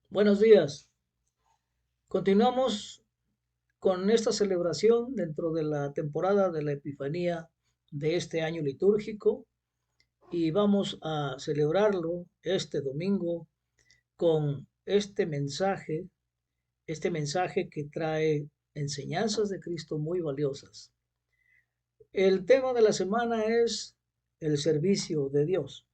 Buenos días. Continuamos con esta celebración dentro de la temporada de la Epifanía de este año litúrgico y vamos a celebrarlo este domingo con este mensaje que trae enseñanzas de Cristo muy valiosas. El tema de la semana es el servicio de Dios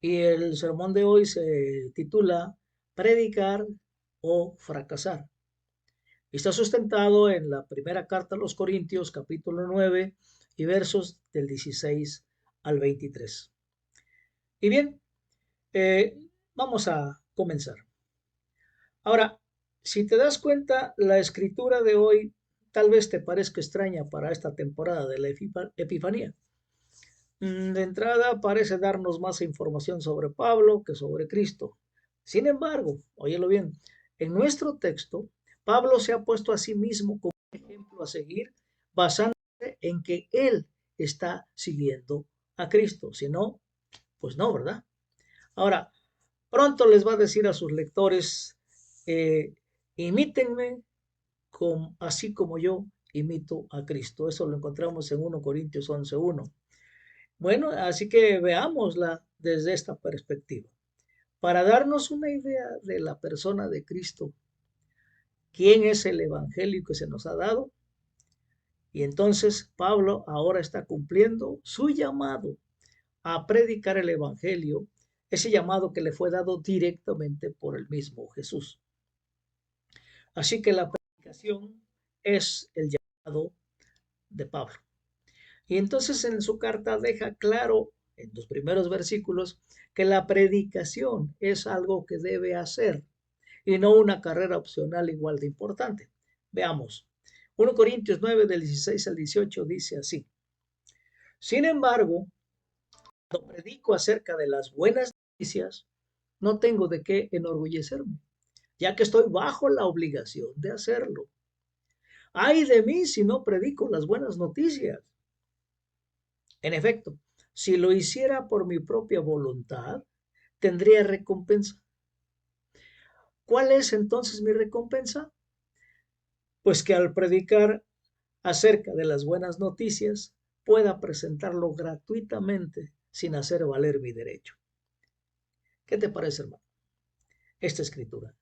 y el sermón de hoy se titula Predicar o fracasar. Está sustentado en la primera carta a los Corintios, capítulo 9 y versos del 16 al 23. Y bien, eh, vamos a comenzar. Ahora, si te das cuenta, la escritura de hoy tal vez te parezca extraña para esta temporada de la Epifanía. De entrada, parece darnos más información sobre Pablo que sobre Cristo. Sin embargo, óyelo bien, en nuestro texto, Pablo se ha puesto a sí mismo como un ejemplo a seguir, basándose en que él está siguiendo a Cristo. Si no, pues no, ¿verdad? Ahora, pronto les va a decir a sus lectores, eh, imítenme así como yo imito a Cristo. Eso lo encontramos en 1 Corintios 11:1. Bueno, así que veámosla desde esta perspectiva. Para darnos una idea de la persona de Cristo, quién es el evangelio que se nos ha dado, y entonces Pablo ahora está cumpliendo su llamado a predicar el evangelio, ese llamado que le fue dado directamente por el mismo Jesús. Así que la predicación es el llamado de Pablo. Y entonces en su carta deja claro en los primeros versículos que la predicación es algo que debe hacer y no una carrera opcional igual de importante. Veamos. 1 Corintios 9 del 16 al 18 dice así. Sin embargo, cuando predico acerca de las buenas noticias, no tengo de qué enorgullecerme, ya que estoy bajo la obligación de hacerlo. Ay de mí si no predico las buenas noticias. En efecto, si lo hiciera por mi propia voluntad, tendría recompensa. ¿Cuál es entonces mi recompensa? Pues que al predicar acerca de las buenas noticias pueda presentarlo gratuitamente sin hacer valer mi derecho. ¿Qué te parece, hermano? Esta escritura.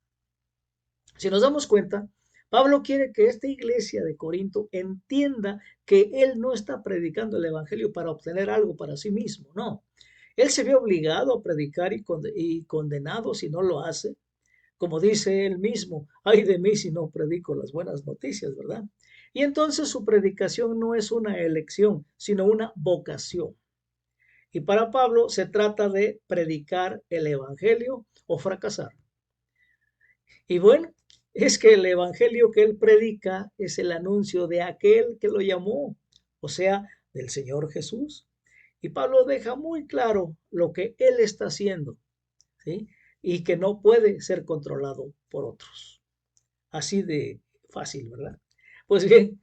Si nos damos cuenta, Pablo quiere que esta iglesia de Corinto entienda que él no está predicando el evangelio para obtener algo para sí mismo, no. Él se ve obligado a predicar y condenado si no lo hace. Como dice él mismo, ay de mí si no predico las buenas noticias, ¿verdad? Y entonces su predicación no es una elección, sino una vocación. Y para Pablo se trata de predicar el evangelio o fracasar. Y bueno, es que el evangelio que él predica es el anuncio de aquel que lo llamó, o sea, del Señor Jesús. Y Pablo deja muy claro lo que él está haciendo, ¿sí? Y que no puede ser controlado por otros. Así de fácil, ¿verdad? Pues bien,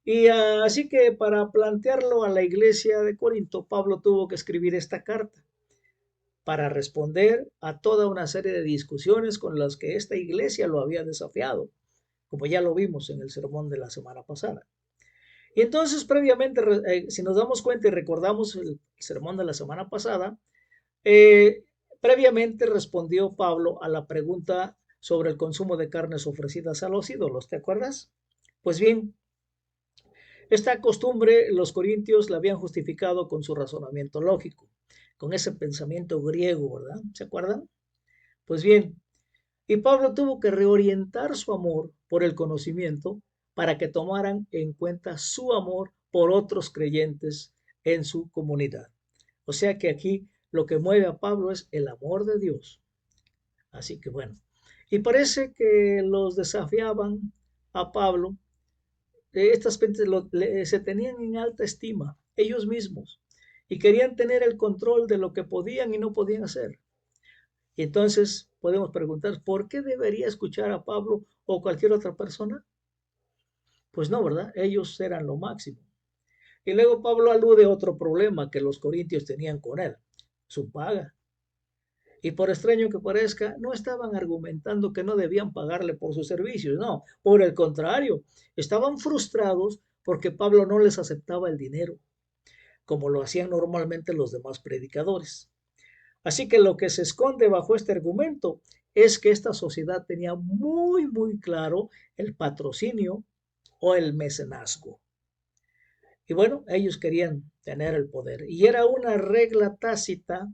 y así que para plantearlo a la iglesia de Corinto, Pablo tuvo que escribir esta carta para responder a toda una serie de discusiones con las que esta iglesia lo había desafiado, como ya lo vimos en el sermón de la semana pasada. Y entonces, previamente, si nos damos cuenta y recordamos el sermón de la semana pasada, eh, previamente respondió Pablo a la pregunta sobre el consumo de carnes ofrecidas a los ídolos, ¿te acuerdas? Pues bien, esta costumbre los corintios la habían justificado con su razonamiento lógico, con ese pensamiento griego, ¿verdad? ¿Se acuerdan? Pues bien, y Pablo tuvo que reorientar su amor por el conocimiento para que tomaran en cuenta su amor por otros creyentes en su comunidad. O sea que aquí lo que mueve a Pablo es el amor de Dios. Así que bueno, y parece que los desafiaban a Pablo. Estas gentes se tenían en alta estima ellos mismos y querían tener el control de lo que podían y no podían hacer. Y entonces podemos preguntar, ¿por qué debería escuchar a Pablo o cualquier otra persona? Pues no, ¿verdad? Ellos eran lo máximo. Y luego Pablo alude a otro problema que los corintios tenían con él, su paga. Y por extraño que parezca, no estaban argumentando que no debían pagarle por sus servicios, no, por el contrario, estaban frustrados porque Pablo no les aceptaba el dinero, como lo hacían normalmente los demás predicadores. Así que lo que se esconde bajo este argumento es que esta sociedad tenía muy claro el patrocinio o el mecenazgo. Y bueno, ellos querían tener el poder. Y era una regla tácita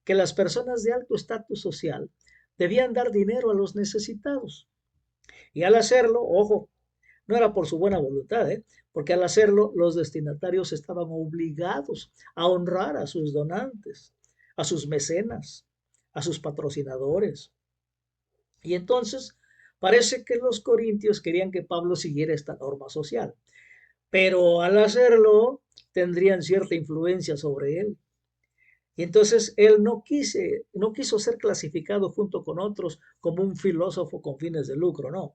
que las personas de alto estatus social debían dar dinero a los necesitados. Y al hacerlo, ojo, no era por su buena voluntad, porque al hacerlo los destinatarios estaban obligados a honrar a sus donantes, a sus mecenas, a sus patrocinadores. Y entonces parece que los corintios querían que Pablo siguiera esta norma social, pero al hacerlo tendrían cierta influencia sobre él. Y entonces él no quiso ser clasificado junto con otros como un filósofo con fines de lucro, no.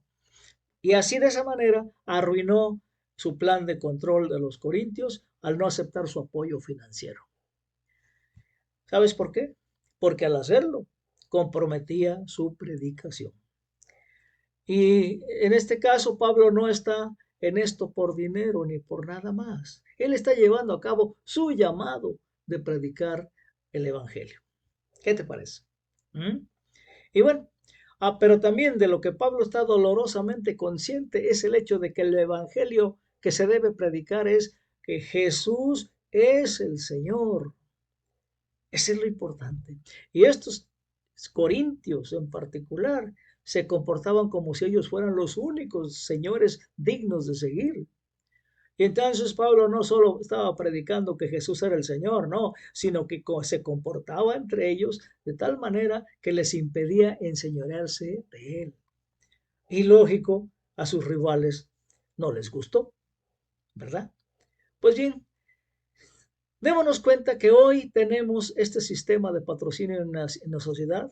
Y así de esa manera arruinó su plan de control de los corintios al no aceptar su apoyo financiero. ¿Sabes por qué? Porque al hacerlo comprometía su predicación. Y en este caso Pablo no está en esto por dinero ni por nada más. Él está llevando a cabo su llamado de predicar el Evangelio. ¿Qué te parece? ¿Mm? Y bueno, pero también de lo que Pablo está dolorosamente consciente es el hecho de que el Evangelio que se debe predicar es que Jesús es el Señor. Ese es lo importante. Y estos corintios en particular se comportaban como si ellos fueran los únicos señores dignos de seguir. Y entonces Pablo no solo estaba predicando que Jesús era el Señor, no, sino que se comportaba entre ellos de tal manera que les impedía enseñorearse de él. Y lógico, a sus rivales no les gustó, ¿verdad? Pues bien, démonos cuenta que hoy tenemos este sistema de patrocinio en la sociedad.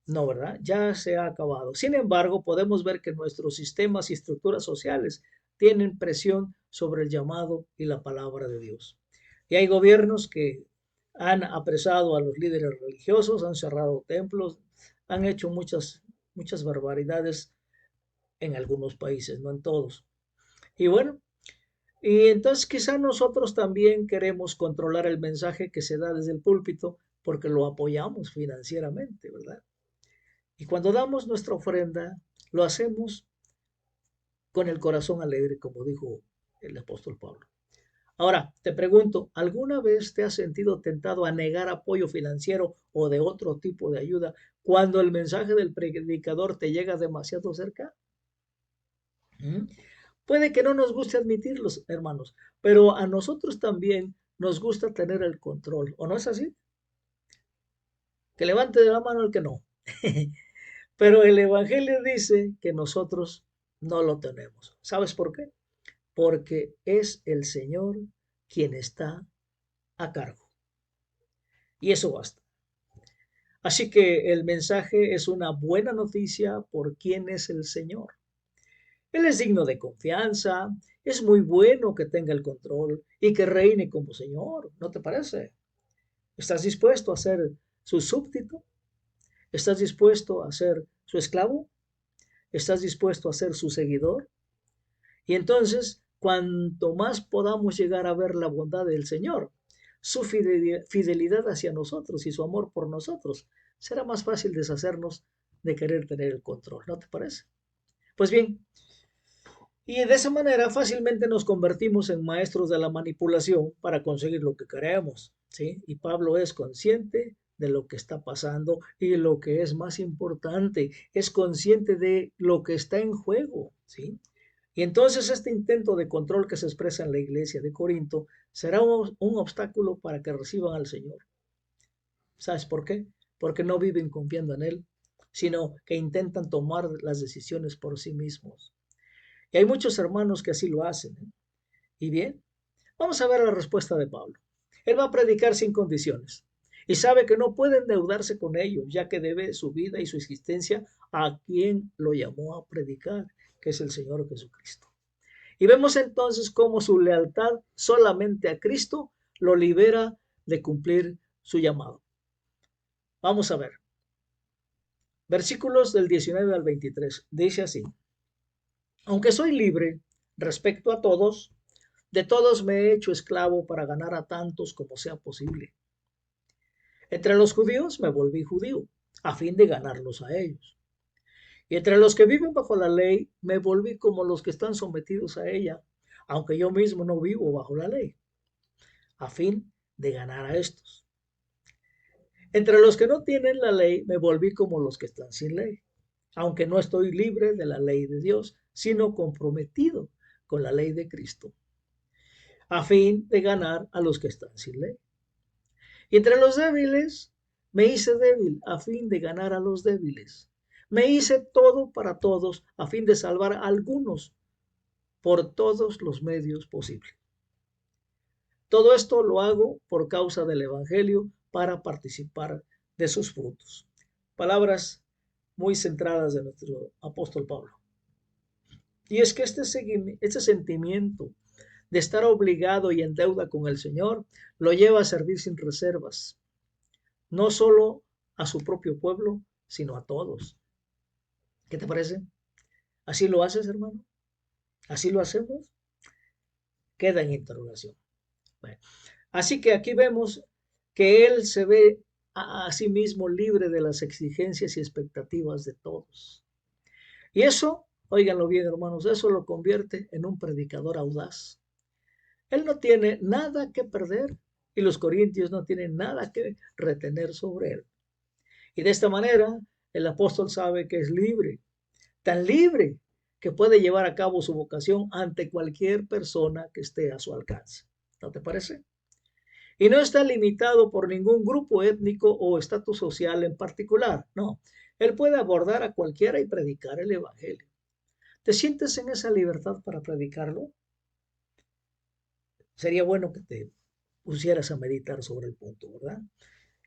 No, ¿verdad? Ya se ha acabado. Sin embargo, podemos ver que nuestros sistemas y estructuras sociales tienen presión sobre el llamado y la palabra de Dios. Y hay gobiernos que han apresado a los líderes religiosos, han cerrado templos, han hecho muchas barbaridades en algunos países, no en todos. Y bueno, y entonces quizá nosotros también queremos controlar el mensaje que se da desde el púlpito porque lo apoyamos financieramente, ¿verdad? Y cuando damos nuestra ofrenda, lo hacemos con el corazón alegre, como dijo el apóstol Pablo. Ahora, te pregunto, ¿alguna vez te has sentido tentado a negar apoyo financiero o de otro tipo de ayuda cuando el mensaje del predicador te llega demasiado cerca? ¿Mm? Puede que no nos guste admitirlos, hermanos, pero a nosotros también nos gusta tener el control, ¿o no es así? Que levante de la mano el que no. Pero el Evangelio dice que nosotros no lo tenemos. ¿Sabes por qué? Porque es el Señor quien está a cargo. Y eso basta. Así que el mensaje es una buena noticia por quién es el Señor. Él es digno de confianza, es muy bueno que tenga el control y que reine como Señor, ¿no te parece? ¿Estás dispuesto a ser su súbdito? ¿Estás dispuesto a ser su esclavo? ¿Estás dispuesto a ser su seguidor? Y entonces, cuanto más podamos llegar a ver la bondad del Señor, su fidelidad hacia nosotros y su amor por nosotros, será más fácil deshacernos de querer tener el control, ¿no te parece? Pues bien, y de esa manera fácilmente nos convertimos en maestros de la manipulación para conseguir lo que queremos, ¿sí? Y Pablo es consciente de lo que está pasando y lo que es más importante, es consciente de lo que está en juego, ¿sí? Y entonces este intento de control que se expresa en la iglesia de Corinto será un obstáculo para que reciban al Señor. ¿Sabes por qué? Porque no viven confiando en Él, sino que intentan tomar las decisiones por sí mismos. Y hay muchos hermanos que así lo hacen, ¿eh? Y bien, vamos a ver la respuesta de Pablo. Él va a predicar sin condiciones y sabe que no puede endeudarse con ellos, ya que debe su vida y su existencia a quien lo llamó a predicar, que es el Señor Jesucristo. Y vemos entonces cómo su lealtad solamente a Cristo lo libera de cumplir su llamado. Vamos a ver. Versículos del 19 al 23. Dice así: aunque soy libre respecto a todos, de todos me he hecho esclavo para ganar a tantos como sea posible. Entre los judíos me volví judío, a fin de ganarlos a ellos. Y entre los que viven bajo la ley, me volví como los que están sometidos a ella, aunque yo mismo no vivo bajo la ley, a fin de ganar a estos. Entre los que no tienen la ley, me volví como los que están sin ley, aunque no estoy libre de la ley de Dios, sino comprometido con la ley de Cristo, a fin de ganar a los que están sin ley. Y entre los débiles, me hice débil, a fin de ganar a los débiles. Me hice todo para todos, a fin de salvar a algunos por todos los medios posibles. Todo esto lo hago por causa del Evangelio, para participar de sus frutos. Palabras muy centradas de nuestro apóstol Pablo. Y es que este sentimiento de estar obligado y en deuda con el Señor lo lleva a servir sin reservas, no solo a su propio pueblo, sino a todos. ¿Qué te parece? ¿Así lo haces, hermano? ¿Así lo hacemos? Queda en interrogación. Bueno, así que aquí vemos que él se ve a sí mismo libre de las exigencias y expectativas de todos. Y eso, óiganlo bien, hermanos, eso lo convierte en un predicador audaz. Él no tiene nada que perder y los corintios no tienen nada que retener sobre él. Y de esta manera, el apóstol sabe que es libre, tan libre que puede llevar a cabo su vocación ante cualquier persona que esté a su alcance. ¿No te parece? Y no está limitado por ningún grupo étnico o estatus social en particular. No, él puede abordar a cualquiera y predicar el evangelio. ¿Te sientes en esa libertad para predicarlo? Sería bueno que te pusieras a meditar sobre el punto, ¿verdad?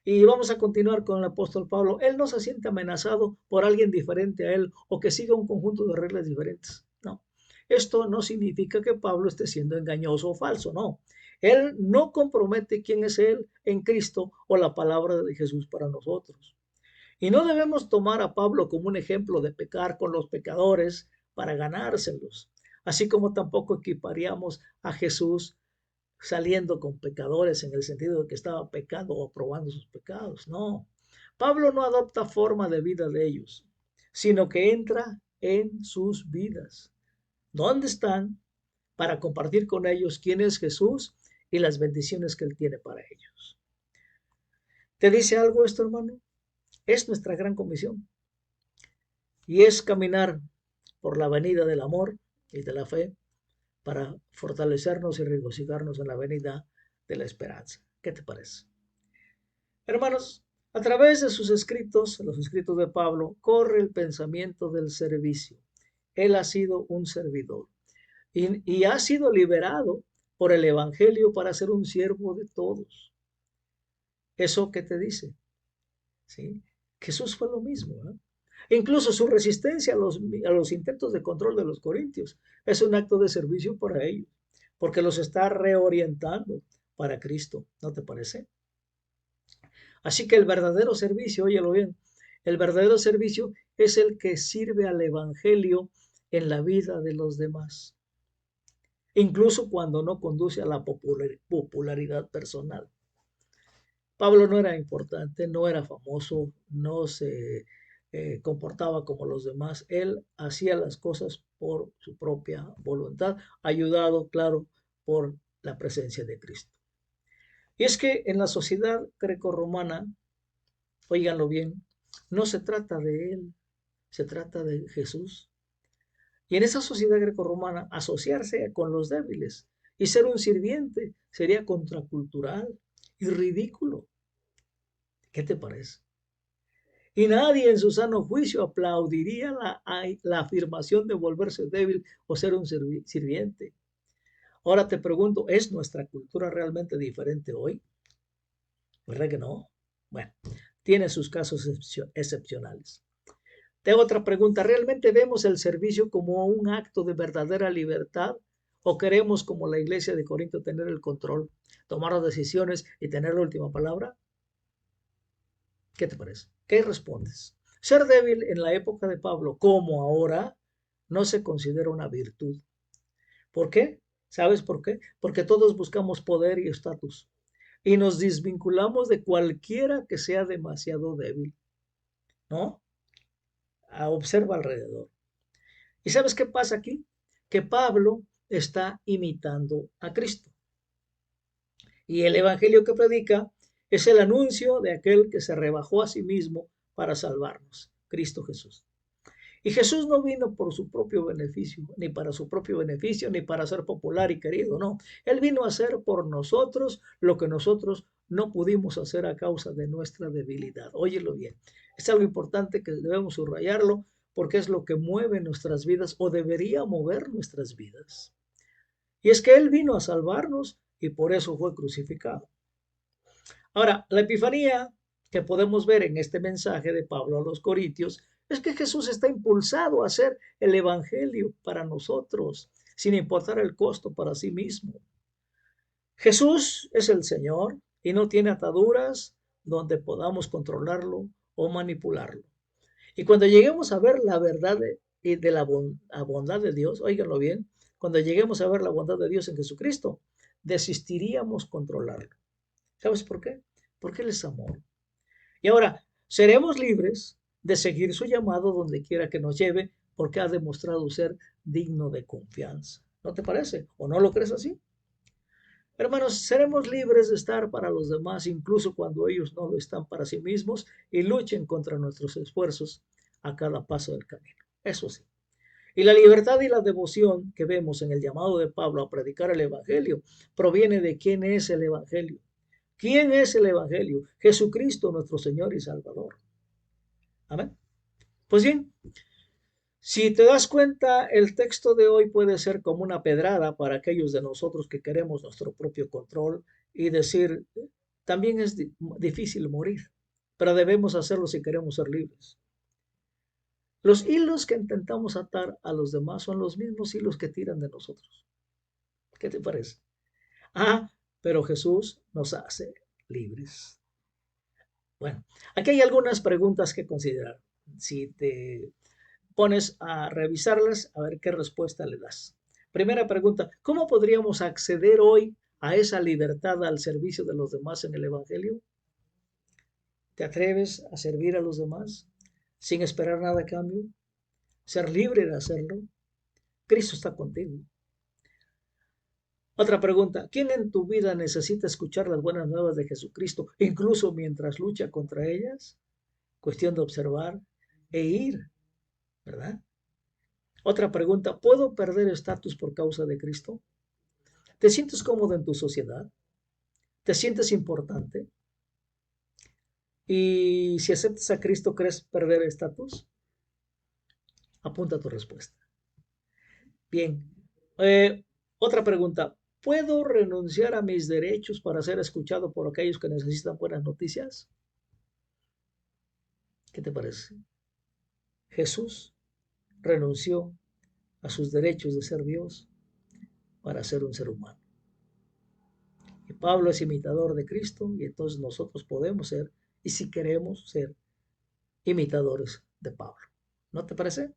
Y vamos a continuar con el apóstol Pablo. Él no se siente amenazado por alguien diferente a él o que siga un conjunto de reglas diferentes. No, esto no significa que Pablo esté siendo engañoso o falso, no. Él no compromete quién es él en Cristo o la palabra de Jesús para nosotros. Y no debemos tomar a Pablo como un ejemplo de pecar con los pecadores para ganárselos, así como tampoco equiparíamos a Jesús saliendo con pecadores en el sentido de que estaba pecando o aprobando sus pecados. No, Pablo no adopta forma de vida de ellos, sino que entra en sus vidas. ¿Dónde están? Para compartir con ellos quién es Jesús y las bendiciones que él tiene para ellos. ¿Te dice algo esto, hermano? Es nuestra gran comisión y es caminar por la avenida del amor y de la fe para fortalecernos y regocijarnos en la venida de la esperanza. ¿Qué te parece? Hermanos, a través de sus escritos, los escritos de Pablo, corre el pensamiento del servicio. Él ha sido un servidor y ha sido liberado por el Evangelio para ser un siervo de todos. ¿Eso qué te dice? ¿Sí? Jesús fue lo mismo, ¿eh? Incluso su resistencia a los intentos de control de los corintios es un acto de servicio para ellos, porque los está reorientando para Cristo, ¿no te parece? Así que el verdadero servicio, óyelo bien, el verdadero servicio es el que sirve al evangelio en la vida de los demás, incluso cuando no conduce a la popularidad personal. Pablo no era importante, no era famoso, no se comportaba como los demás. Él hacía las cosas por su propia voluntad, ayudado, claro, por la presencia de Cristo. Y es que en la sociedad grecorromana, óiganlo bien, no se trata de él, se trata de Jesús. Y en esa sociedad grecorromana, asociarse con los débiles y ser un sirviente sería contracultural y ridículo. ¿Qué te parece? Y nadie en su sano juicio aplaudiría la afirmación de volverse débil o ser un sirviente. Ahora te pregunto, ¿es nuestra cultura realmente diferente hoy? ¿Verdad que no? Bueno, tiene sus casos excepcionales. Te hago otra pregunta. ¿Realmente vemos el servicio como un acto de verdadera libertad? ¿O queremos, como la iglesia de Corinto, tener el control, tomar las decisiones y tener la última palabra? ¿Qué te parece? ¿Qué respondes? Ser débil en la época de Pablo, como ahora, no se considera una virtud. ¿Por qué? ¿Sabes por qué? Porque todos buscamos poder y estatus y nos desvinculamos de cualquiera que sea demasiado débil, ¿no? Observa alrededor. ¿Y sabes qué pasa aquí? Que Pablo está imitando a Cristo. Y el evangelio que predica es el anuncio de aquel que se rebajó a sí mismo para salvarnos, Cristo Jesús. Y Jesús no vino por su propio beneficio, ni para su propio beneficio, ni para ser popular y querido, no. Él vino a hacer por nosotros lo que nosotros no pudimos hacer a causa de nuestra debilidad. Óyelo bien. Es algo importante que debemos subrayarlo porque es lo que mueve nuestras vidas o debería mover nuestras vidas. Y es que Él vino a salvarnos y por eso fue crucificado. Ahora, la epifanía que podemos ver en este mensaje de Pablo a los Corintios es que Jesús está impulsado a hacer el evangelio para nosotros, sin importar el costo para sí mismo. Jesús es el Señor y no tiene ataduras donde podamos controlarlo o manipularlo. Y cuando lleguemos a ver la verdad de la bondad de Dios, óiganlo bien, cuando lleguemos a ver la bondad de Dios en Jesucristo, desistiríamos controlarlo. ¿Sabes por qué? Porque Él es amor. Y ahora, seremos libres de seguir su llamado donde quiera que nos lleve, porque ha demostrado ser digno de confianza. ¿No te parece? ¿O no lo crees así? Hermanos, seremos libres de estar para los demás, incluso cuando ellos no lo están para sí mismos y luchen contra nuestros esfuerzos a cada paso del camino. Eso sí. Y la libertad y la devoción que vemos en el llamado de Pablo a predicar el Evangelio proviene de quién es el Evangelio. ¿Quién es el Evangelio? Jesucristo, nuestro Señor y Salvador. Amén. Pues bien, si te das cuenta, el texto de hoy puede ser como una pedrada para aquellos de nosotros que queremos nuestro propio control y decir, también es difícil morir, pero debemos hacerlo si queremos ser libres. Los hilos que intentamos atar a los demás son los mismos hilos que tiran de nosotros. ¿Qué te parece? Pero Jesús nos hace libres. Bueno, aquí hay algunas preguntas que considerar. Si te pones a revisarlas, a ver qué respuesta le das. Primera pregunta, ¿cómo podríamos acceder hoy a esa libertad al servicio de los demás en el Evangelio? ¿Te atreves a servir a los demás sin esperar nada a cambio? Ser libre de hacerlo. Cristo está contigo. Otra pregunta, ¿quién en tu vida necesita escuchar las buenas nuevas de Jesucristo, incluso mientras lucha contra ellas? Cuestión de observar e ir, ¿verdad? Otra pregunta, ¿puedo perder estatus por causa de Cristo? ¿Te sientes cómodo en tu sociedad? ¿Te sientes importante? Y si aceptas a Cristo, ¿crees perder estatus? Apunta tu respuesta. Bien. Otra pregunta, ¿puedo renunciar a mis derechos para ser escuchado por aquellos que necesitan buenas noticias? ¿Qué te parece? Jesús renunció a sus derechos de ser Dios para ser un ser humano. Y Pablo es imitador de Cristo y entonces nosotros podemos ser, y si queremos ser, imitadores de Pablo. ¿No te parece?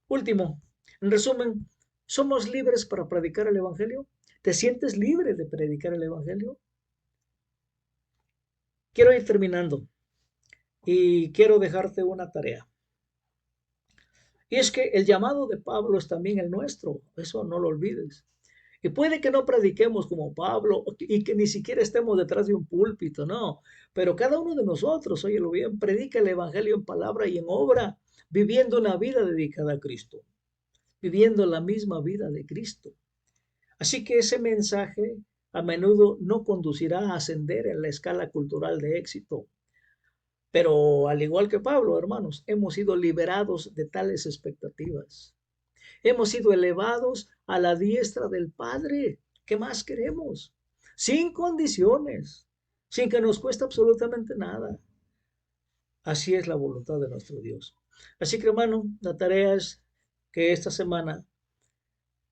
Último, en resumen, ¿somos libres para predicar el Evangelio? ¿Te sientes libre de predicar el Evangelio? Quiero ir terminando y quiero dejarte una tarea. Y es que el llamado de Pablo es también el nuestro, eso no lo olvides. Y puede que no prediquemos como Pablo y que ni siquiera estemos detrás de un púlpito, no. Pero cada uno de nosotros, óyelo bien, predica el Evangelio en palabra y en obra, viviendo una vida dedicada a Cristo, viviendo la misma vida de Cristo. Así que ese mensaje a menudo no conducirá a ascender en la escala cultural de éxito. Pero al igual que Pablo, hermanos, hemos sido liberados de tales expectativas. Hemos sido elevados a la diestra del Padre. ¿Qué más queremos? Sin condiciones, sin que nos cueste absolutamente nada. Así es la voluntad de nuestro Dios. Así que, hermano, la tarea es que esta semana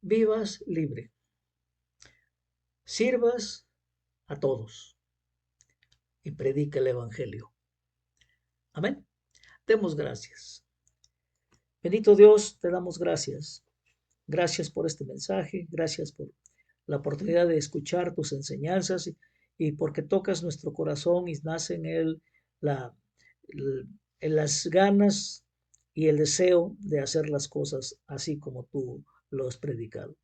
vivas libre, sirvas a todos y predica el Evangelio. Amén. Demos gracias. Bendito Dios, te damos gracias. Gracias por este mensaje, gracias por la oportunidad de escuchar tus enseñanzas y porque tocas nuestro corazón y nace en él la, las ganas y el deseo de hacer las cosas así como tú lo has predicado.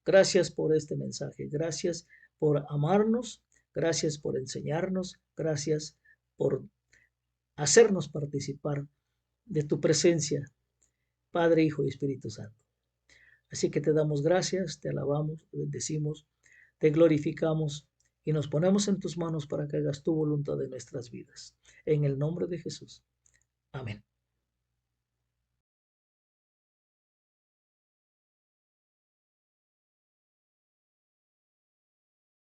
Gracias por este mensaje, gracias por amarnos, gracias por enseñarnos, gracias por hacernos participar de tu presencia, Padre, Hijo y Espíritu Santo. Así que te damos gracias, te alabamos, te bendecimos, te glorificamos y nos ponemos en tus manos para que hagas tu voluntad en nuestras vidas. En el nombre de Jesús. Amén.